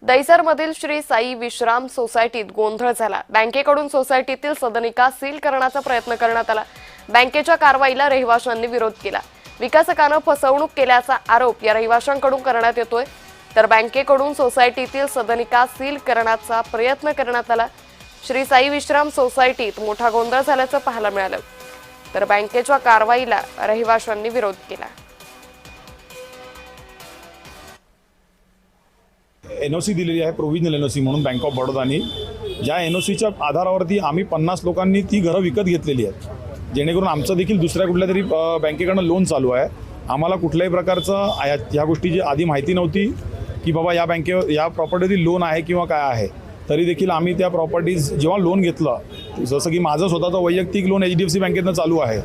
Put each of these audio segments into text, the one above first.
दहिसरमधील श्री साई विश्राम सोसायटीत गोंधळ झाला। बँकेकडून सोसायटीतील सदनिका सील करण्याचा प्रयत्न करण्यात आला। बँकेच्या कारवाईला रहिवाशांनी विरोध केला। विकासकानं फसवणूक केल्याचा आरोप या रहिवाशांकडून करण्यात येतोय। तर बँकेकडून सोसायटीतील सदनिका सील करण्याचा प्रयत्न करण्यात आला। श्री साई विश्राम सोसायटीत मोठा गोंधळ झाल्याचं पाहायला मिळालं। तर बँकेच्या कारवाईला रहिवाशांनी विरोध केला। एनओसी दिलेली आहे, प्रोव्हिजनल एनओसी म्हणून बँक ऑफ बडोदानी। ज्या एनओसीच्या आधारावरती आम्ही 50 लोकांनी ती घरं विकत घेतलेली आहेत, जेणेकरून आमचं देखील दुसऱ्या कुठल्या तरी बँकेकडनं लोन चालू आहे। आम्हाला कुठल्याही प्रकारचं ह्या गोष्टीची आधी माहिती नव्हती की बाबा या प्रॉपर्टीतील लोन आहे किंवा काय आहे। तरी देखील आम्ही त्या प्रॉपर्टीज जेव्हा लोन घेतलं, जसं की माझं स्वतःचं वैयक्तिक लोन HDFC बँकेतनं चालू आहे,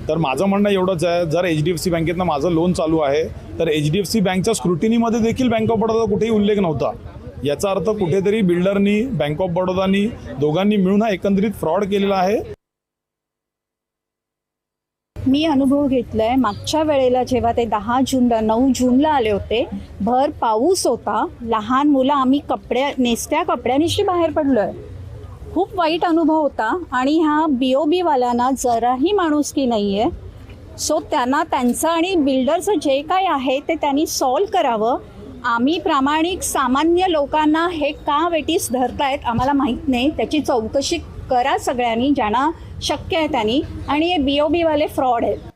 तर माझं म्हणणं एवढंच आहे, जर HDFC बँकेतनं माझं लोन चालू आहे तर HDFC बँकच्या स्क्रुटिनीमध्ये देखील बँक ऑफ बडोदा कुठेही उल्लेख नव्हता। याचा अर्थ कुठेतरी बिल्डरनी, बँक ऑफ बडोदानी दोघांनी मिळून हा एकंदरीत फ्रॉड केलेला आहे। मी अनुभव घेतलाय। मागच्या वेळेला जेव्हा ते 9 जूनला आले होते, भर पाऊस होता, लहान मुलं आम्ही नेसत्या कपड्यानिशी बाहेर पडलोय। खूप वाईट अनुभव होता आणि ह्या BOB वाल्यांना जराही माणुसकी नाहीये। सो त्यांना त्यांचं आणि बिल्डरचं जे काय आहे ते त्यांनी सॉल्व करावं। आम्ही प्रामाणिक सामान्य लोकांना हे का वेटीस धरतायत आम्हाला माहीत नाही। त्याची चौकशी करा सगळ्यांनी, ज्यांना शक्य आहे त्यांनी। आणि हे BOB वाले फ्रॉड आहेत।